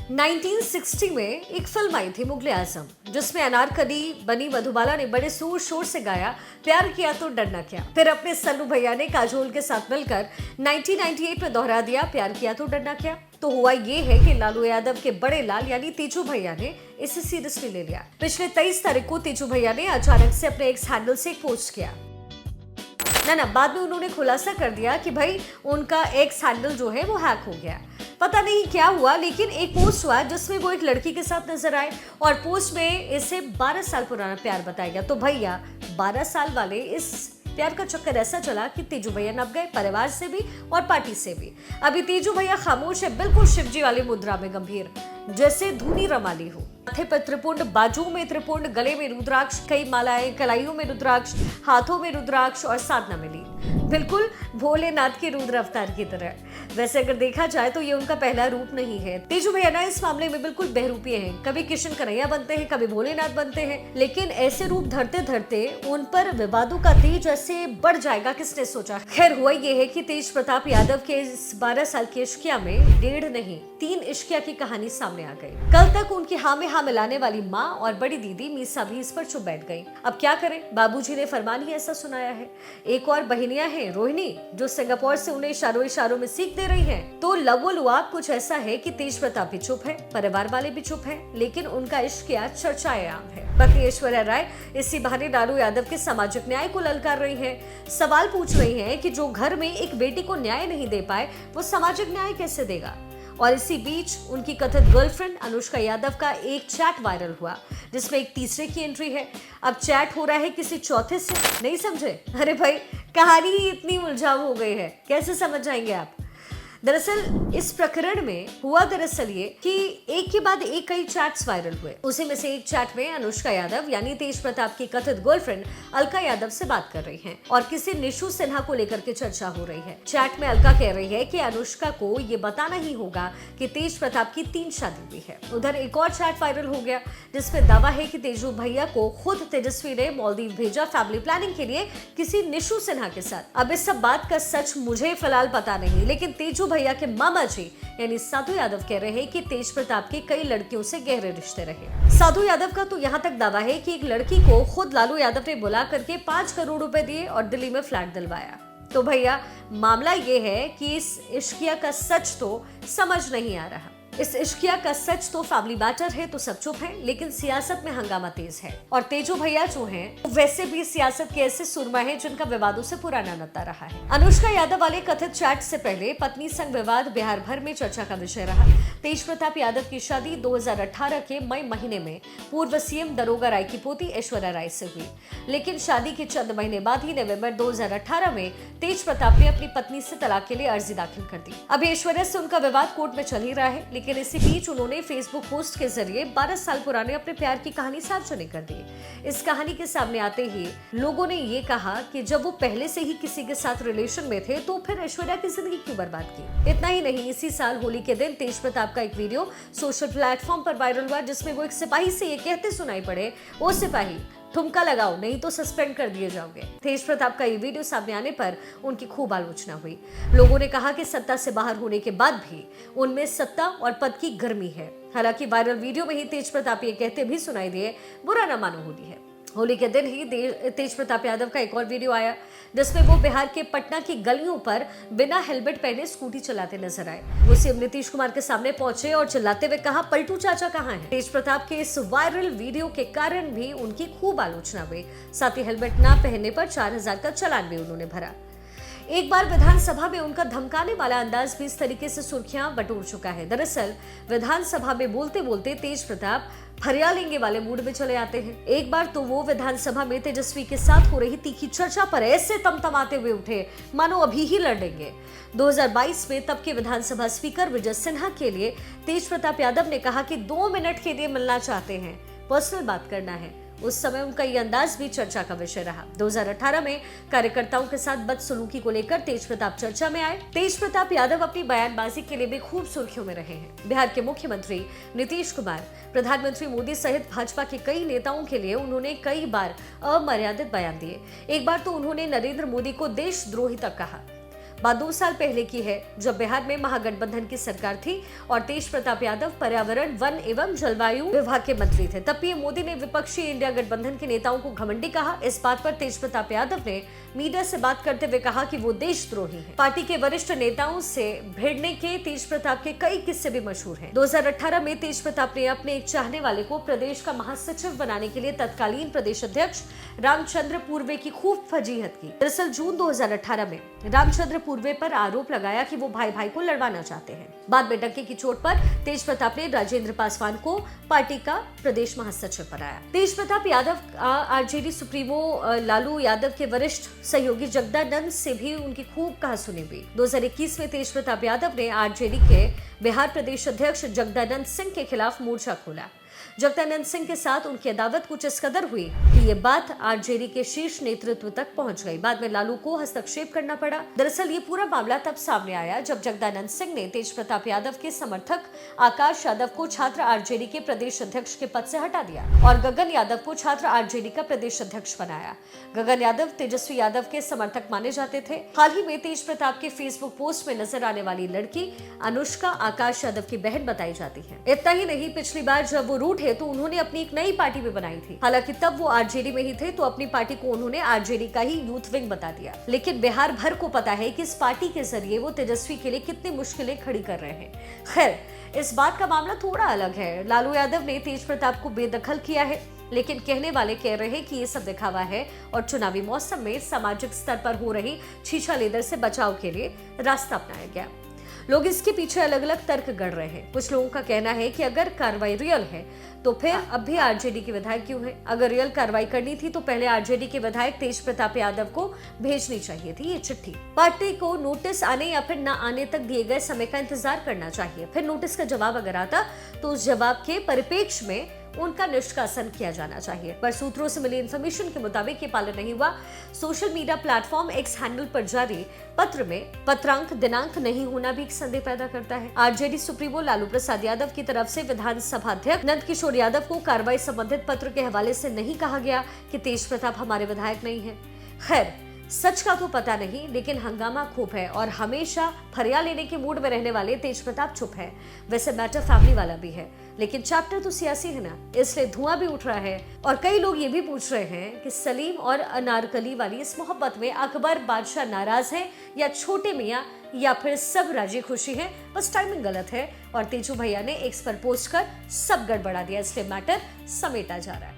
1960 में एक फिल्म आई थी मुगले आजम, जिसमें अनारकली बनी मधुबाला ने बड़े जोर शोर से गाया प्यार किया तो डरना क्या। फिर अपने सल्लू भैया ने काजोल के साथ मिलकर 1998 में दोहरा दिया प्यार किया तो डरना क्या। तो हुआ ये है कि लालू यादव के बड़े लाल यानी तेजू भैया ने इसे सीरियसली ले लिया। पिछले 23 तारीख को तेजू भैया ने अचानक से अपने एक्स हैंडल से एक पोस्ट किया। ना बाद में उन्होंने खुलासा कर दिया कि भाई उनका एक्स हैंडल जो है वो हैक हो गया। पता नहीं क्या हुआ, लेकिन एक पोस्ट हुआ जिसमें वो एक लड़की के साथ नजर आए और पोस्ट में इसे 12 साल पुराना प्यार बताया गया। तो भैया 12 साल वाले इस प्यार का चक्कर ऐसा चला कि तेजू भैया नप गए, परिवार से भी और पार्टी से भी। अभी तेजू भैया खामोश है, बिल्कुल शिवजी वाली मुद्रा में गंभीर, जैसे धूनी रमाली हो। माथे पर त्रिपुंड, बाजुओं में त्रिपुंड, गले में रुद्राक्ष, कई मालाएं, कलाइयों में रुद्राक्ष, हाथों में रुद्राक्ष और साधना में लीन, बिल्कुल भोलेनाथ के रुद्र अवतार की तरह। वैसे अगर देखा जाए तो ये उनका पहला रूप नहीं है। तेजू भैया ना इस मामले में बिल्कुल बहरूपीय हैं। कभी किशन कन्हैया बनते हैं, कभी भोलेनाथ बनते हैं, लेकिन ऐसे रूप धरते धरते उन पर विवादों का तेज ऐसे बढ़ जाएगा, किसने सोचा। खैर हुआ ये है कि तेज प्रताप यादव के इस 12 साल की इश्किया में 1.5 नहीं 3 इश्किया की कहानी सामने आ गई। कल तक उनकी हाँ में हाँ मिलाने वाली माँ और बड़ी दीदी मीसा भी इस पर चुप बैठ गई। अब क्या करें, बाबूजी ने फरमान ही ऐसा सुनाया है। एक और बहनियां हैं, रोहिणी, जो सिंगापुर से उन्हें इशारों में सीख दे रही हैं। तो लवोलुआब कुछ ऐसा है कि तेज प्रताप भी चुप है, परिवार वाले भी चुप हैं, लेकिन उनका इश्किया चर्चाएं आम है। पत्नी ऐश्वर्या राय इसी बहाने लालू यादव के सामाजिक न्याय को ललकार रही हैं। सवाल पूछ रही हैं कि जो घर में एक बेटी को न्याय नहीं दे पाए, वो सामाजिक न्याय कैसे देगा। और इसी बीच उनकी कथित गर्लफ्रेंड अनुष्का यादव का एक चैट वायरल हुआ, जिसमें एक तीसरे की एंट्री है। अब चैट हो रहा है किसी चौथे से, नहीं समझे? अरे भाई, कहानी ही इतनी उलझाऊ हो गई है, कैसे समझ जाएंगे आप। दरअसल इस प्रकरण में हुआ दरअसल ये कि एक के बाद एक कई चैट्स वायरल हुए। उसी में से एक चैट में अनुष्का यादव यानी तेज प्रताप की कथित गर्लफ्रेंड अलका यादव से बात कर रही हैं और किसी निशु सिन्हा को लेकर के चर्चा हो रही है। चैट में अलका कह रही है कि अनुष्का को ये बताना ही होगा कि तेज प्रताप की 3 शादी हुई है। उधर एक और चैट वायरल हो गया, जिसमें दावा है कि तेजू भैया को खुद तेजस्वी ने मालदीव भेजा फैमिली प्लानिंग के लिए किसी निशु सिन्हा के साथ। अब इस सब बात का सच मुझे फिलहाल पता नहीं, लेकिन तेजू भैया के मामा जी यानी साधु यादव कह रहे हैं कि तेज प्रताप के कई लड़कियों से गहरे रिश्ते रहे। साधु यादव का तो यहाँ तक दावा है कि एक लड़की को खुद लालू यादव ने बुला करके 5 करोड़ रुपए दिए और दिल्ली में फ्लैट दिलवाया। तो भैया मामला ये है कि इस इश्किया का सच तो समझ नहीं आ रहा। इस इश्किया का सच तो फैमिली मैटर है तो सब चुप है, लेकिन सियासत में हंगामा तेज है। और तेजू भैया जो हैं, वैसे भी सियासत के ऐसे सुरमा है जिनका विवादों से पुराना नाता रहा है। अनुष्का यादव वाले कथित चैट से पहले पत्नी संग विवाद बिहार भर में चर्चा का विषय रहा। तेज प्रताप यादव की शादी 2018 के मई महीने में पूर्व सीएम दरोगा राय की पोती ऐश्वर्या राय से हुई, लेकिन शादी के चंद महीने बाद ही नवंबर 2018 में तेज प्रताप ने अपनी पत्नी से तलाक के लिए अर्जी दाखिल कर दी। अभी ऐश्वर्या से उनका विवाद कोर्ट में चल ही रहा है, लेकिन इसी बीच उन्होंने फेसबुक पोस्ट के जरिए 12 साल पुराने अपने प्यार की कहानी सार्वजनिक कर दी। इस कहानी के सामने आते ही लोगों ने ये कहा कि जब वो पहले से ही किसी के साथ रिलेशन में थे तो फिर ऐश्वर्या की जिंदगी क्यों बर्बाद की। इतना ही नहीं, इसी साल होली के दिन तेज प्रताप का एक वीडियो सोशल प्लेटफॉर्म पर वायरल हुआ, जिसमें वो एक सिपाही से ये कहते सुनाई पड़े, ओ सिपाही ठुमका लगाओ नहीं तो सस्पेंड कर दिए जाओगे। तेज प्रताप का ये वीडियो सामने आने पर उनकी खूब आलोचना हुई। लोगों ने कहा कि सत्ता से बाहर होने के बाद भी उनमें सत्ता और पद की गर्मी है। हालांकि वायरल वीडियो में ही तेज प्रताप ये कहते भी सुनाई दिए, बुरा न मानो होली है। होली के दिन ही तेज प्रताप यादव का एक और वीडियो आया, जिसमें वो बिहार के पटना की गलियों पर बिना हेलमेट पहने स्कूटी चलाते नजर आए। वो सीएम नीतीश कुमार के सामने पहुंचे और चिल्लाते हुए कहा, पलटू चाचा कहाँ हैं। तेज प्रताप के इस वायरल वीडियो के कारण भी उनकी खूब आलोचना हुई। साथ ही हेलमेट न पहनने पर 4000 का चालान भी उन्होंने भरा। एक बार विधानसभा में उनका धमकाने वाला अंदाज भी इस तरीके से सुर्खियां बटोर चुका है। दरअसल विधानसभा में बोलते बोलते तेज प्रताप फरिया लेंगे वाले मूड में चले आते हैं। एक बार तो वो विधानसभा में तेजस्वी के साथ हो रही तीखी चर्चा पर ऐसे तमतमाते हुए उठे मानो अभी ही लड़ेंगे। 2022 में तब के विधानसभा स्पीकर विजय सिन्हा के लिए तेज प्रताप यादव ने कहा कि 2 मिनट के लिए मिलना चाहते हैं, पर्सनल बात करना है। उस समय उनका ये अंदाज भी चर्चा का विषय रहा। 2018 में कार्यकर्ताओं के साथ बदसलूकी को लेकर तेज प्रताप चर्चा में आए। तेज प्रताप यादव अपनी बयानबाजी के लिए भी खूब सुर्खियों में रहे हैं। बिहार के मुख्यमंत्री नीतीश कुमार, प्रधानमंत्री मोदी सहित भाजपा के कई नेताओं के लिए उन्होंने कई बार अमर्यादित बयान दिए। एक बार तो उन्होंने नरेंद्र मोदी को देशद्रोही तक कहा। बात 2 साल पहले की है, जब बिहार में महागठबंधन की सरकार थी और तेज प्रताप यादव पर्यावरण, वन एवं जलवायु विभाग के मंत्री थे। तब पीएम मोदी ने विपक्षी इंडिया गठबंधन के नेताओं को घमंडी कहा। इस बात पर तेज प्रताप यादव ने मीडिया से बात करते हुए कहा कि वो देशद्रोही हैं। पार्टी के वरिष्ठ नेताओं से भिड़ने के तेज प्रताप के कई किस्से भी मशहूर हैं। 2018 में तेज प्रताप ने अपने एक चाहने वाले को प्रदेश का महासचिव बनाने के लिए तत्कालीन प्रदेश अध्यक्ष रामचंद्र पूर्वे की खूब फजीहत की। दरअसल जून 2018 में रामचंद्र पूर्वे पर आरोप लगाया कि वो भाई भाई को लड़वाना चाहते हैं। बाद में डंके की चोट पर तेज प्रताप ने राजेंद्र पासवान को पार्टी का प्रदेश महासचिव बनाया। तेज प्रताप यादव आरजेडी सुप्रीमो लालू यादव के वरिष्ठ सहयोगी जगदानंद से भी उनकी खूब कहासुनी हुई। 2021 में तेज प्रताप यादव ने आरजेडी के बिहार प्रदेश अध्यक्ष जगदानंद सिंह के खिलाफ मोर्चा खोला। जगदानंद सिंह के साथ उनकी अदावत कुछ इस कदर हुई कि ये बात आरजेडी के शीर्ष नेतृत्व तक पहुंच गई। बाद में लालू को हस्तक्षेप करना पड़ा। दरअसल ये पूरा मामला तब सामने आया जब जगदानंद सिंह ने तेज प्रताप यादव के समर्थक आकाश यादव को छात्र आरजेडी के प्रदेश अध्यक्ष के पद से हटा दिया और गगन यादव को छात्र आरजेडी का प्रदेश अध्यक्ष बनाया। गगन यादव तेजस्वी यादव के समर्थक माने जाते थे। हाल ही में तेज प्रताप के फेसबुक पोस्ट में नजर आने वाली लड़की अनुष्का आकाश यादव की बहन बताई जाती है। इतना ही नहीं, पिछली बार जब वो रूठ है तो उन्होंने अपनी एक नई पार्टी भी बनाई थी। हालांकि तब वो आरजेडी में ही थे, तो अपनी पार्टी को उन्होंने आरजेडी का ही यूथ विंग बता दिया। लेकिन बिहार भर को पता है कि इस पार्टी के जरिए वो तेजस्वी के लिए कितनी मुश्किलें खड़ी कर रहे हैं। खैर, इस बात का मामला थोड़ा अलग है। लालू यादव ने तेज प्रताप को बेदखल किया है, लेकिन कहने वाले कह रहे हैं कि ये सब दिखावा है और चुनावी मौसम में सामाजिक स्तर पर हो रही छीछा लेदर से बचाव के लिए रास्ता अपनाया गया। लोग इसके पीछे अलग अलग तर्क गढ़ रहे हैं। कुछ लोगों का कहना है कि अगर कार्रवाई रियल है तो फिर अब भी आरजेडी के विधायक क्यों हैं? अगर रियल कार्रवाई करनी थी तो पहले आरजेडी के विधायक तेज प्रताप यादव को भेजनी चाहिए थी ये चिट्ठी। पार्टी को नोटिस आने या फिर न आने तक दिए गए समय का इंतजार करना चाहिए। फिर नोटिस का जवाब अगर आता तो उस जवाब के परिप्रेक्ष्य में उनका निष्कासन किया जाना चाहिए, पर सूत्रों से मिली इंफॉर्मेशन के मुताबिक ये पालन नहीं हुआ। Social media platform x handle पर जारी पत्र में पत्रांक दिनांक नहीं होना भी एक संदेह पैदा करता है। आरजेडी सुप्रीमो लालू प्रसाद यादव की तरफ से विधानसभा अध्यक्ष नंद किशोर यादव को कार्रवाई संबंधित पत्र के हवाले से नहीं कहा गया कि तेज प्रताप हमारे विधायक नहीं है। खैर, सच का तो पता नहीं, लेकिन हंगामा खूब है और हमेशा फरिया लेने के मूड में रहने वाले तेज प्रताप चुप है। वैसे मैटर फैमिली वाला भी है, लेकिन चैप्टर तो सियासी है ना, इसलिए धुआं भी उठ रहा है। और कई लोग ये भी पूछ रहे हैं कि सलीम और अनारकली वाली इस मोहब्बत में अकबर बादशाह नाराज है या छोटे मियाँ, या फिर सब राजी खुशी है, बस टाइमिंग गलत है और तेजू भैया ने एक्स पर पोस्ट कर सब गड़बड़ा दिया, इसलिए मैटर समेटा जा रहा है।